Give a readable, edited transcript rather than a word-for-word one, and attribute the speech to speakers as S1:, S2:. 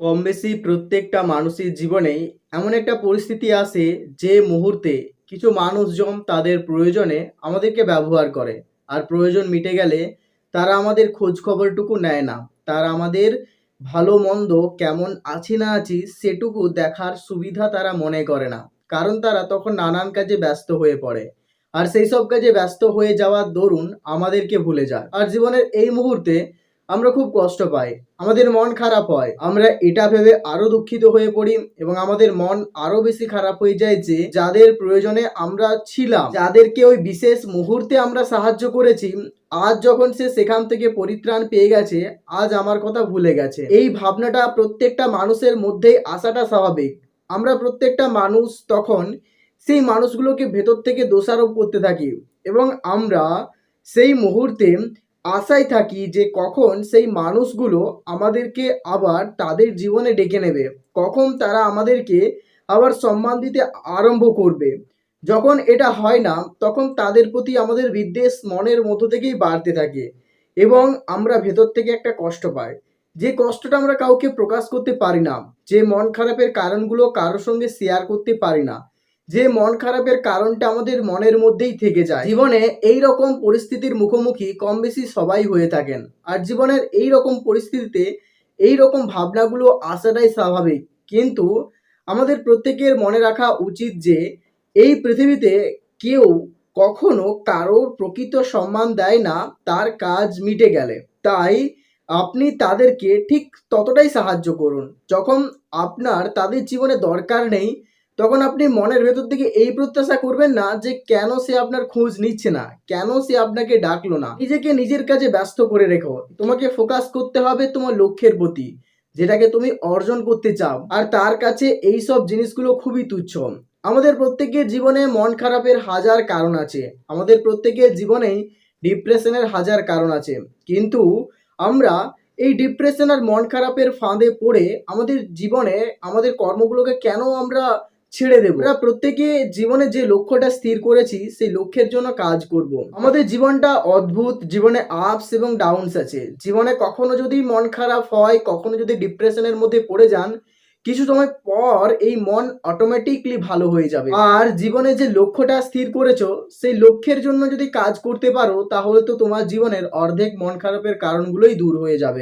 S1: কম বেশি প্রত্যেকটা মানুষের জীবনেই এমন একটা পরিস্থিতি আসে যে মুহূর্তে কিছু মানুষজন তাদের প্রয়োজনে আমাদেরকে ব্যবহার করে। আর প্রয়োজন মিটে গেলে তারা আমাদের খোঁজ খবরটুকু নেয় না। তারা আমাদের ভালো মন্দ কেমন আছি না আছি সেটুকু দেখার সুবিধা তারা মনে করে না। কারণ তারা তখন নানান কাজে ব্যস্ত হয়ে পড়ে। আর সেই সব কাজে ব্যস্ত হয়ে যাওয়ার দরুন আমাদেরকে ভুলে যায়। আর জীবনের এই মুহূর্তে আমরা খুব কষ্ট পাই, আমাদের মন খারাপ হয়, আমরা এটা ভেবে আরো দুঃখিত হয়ে পড়ি এবং আমাদের মন আরো বেশি খারাপ হয়ে যায় যে যাদের প্রয়োজনে আমরা ছিলাম, যাদেরকে ওই বিশেষ মুহূর্তে আমরা সাহায্য করেছি, আজ যখন সে সেখান থেকে পরিত্রাণ পেয়ে গেছে, আজ আমার কথা ভুলে গেছে। এই ভাবনাটা প্রত্যেকটা মানুষের মধ্যেই আসাটা স্বাভাবিক। আমরা প্রত্যেকটা মানুষ তখন সেই মানুষগুলোকে ভেতর থেকে দোষারোপ করতে থাকি এবং আমরা সেই মুহূর্তে আশায় থাকি যে কখন সেই মানুষগুলো আমাদেরকে আবার তাদের জীবনে ডেকে নেবে, কখন তারা আমাদেরকে আবার সম্মান দিতে আরম্ভ করবে। যখন এটা হয় না তখন তাদের প্রতি আমাদের বিদ্বেষ মনের মধ্য থেকেই বাড়তে থাকে এবং আমরা ভেতর থেকে একটা কষ্ট পাই, যে কষ্টটা আমরা কাউকে প্রকাশ করতে পারি না, যে মন খারাপের কারণগুলো কারোর সঙ্গে শেয়ার করতে পারি না, যে মন খারাপের কারণটা আমাদের মনের মধ্যেই থেকে যায়। জীবনে এই রকম পরিস্থিতির মুখোমুখি কম বেশি সবাই হয়ে থাকেন। আর জীবনের এই রকম পরিস্থিতিতে এই রকম ভাবনাগুলো আসাটাই স্বাভাবিক। কিন্তু আমাদের প্রত্যেকের মনে রাখা উচিত যে এই পৃথিবীতে কেউ কখনো কারোর প্রকৃত সম্মান দেয় না তার কাজ মিটে গেলে। তাই আপনি তাদেরকে ঠিক ততটাই সাহায্য করুন যখন আপনার তাদের জীবনে দরকার নেই। তখন আপনি মনের ভেতর থেকে এই প্রত্যাশা করবেন না যে কেন সে আপনার খোঁজ নিচ্ছে না, কেন সে আপনাকে ডাকলো না। নিজেকে নিজের কাজে ব্যস্ত করে রেখো। তোমাকে ফোকাস করতে হবে তোমার লক্ষ্যের প্রতি, যেটাকে তুমি অর্জন করতে চাও। আর তার কাছে এই সব জিনিসগুলো খুবই তুচ্ছ। আমাদের প্রত্যেকের জীবনে মন খারাপের হাজার কারণ আছে, আমাদের প্রত্যেকের জীবনেই ডিপ্রেশনের হাজার কারণ আছে। কিন্তু আমরা এই ডিপ্রেশন আর মন খারাপের ফাঁদে পড়ে আমাদের জীবনে আমাদের কর্মগুলোকে কেন আমরা ছেড়ে দেবো? আমরা প্রত্যেকে জীবনে যে লক্ষ্যটা স্থির করেছি সেই লক্ষ্যের জন্য কাজ করব। আমাদের জীবনটা অদ্ভুত, জীবনে আপস এবং ডাউনস আছে। জীবনে কখনো যদি মন খারাপ হয়, কখনো যদি ডিপ্রেশনের মধ্যে পড়ে যান, কিছু সময় পর এই মন অটোমেটিকলি ভালো হয়ে যাবে। আর জীবনে যে লক্ষ্যটা স্থির করেছো সেই লক্ষ্যের জন্য যদি কাজ করতে পারো, তাহলে তো তোমার জীবনের অর্ধেক মন খারাপের কারণগুলোই দূর হয়ে যাবে।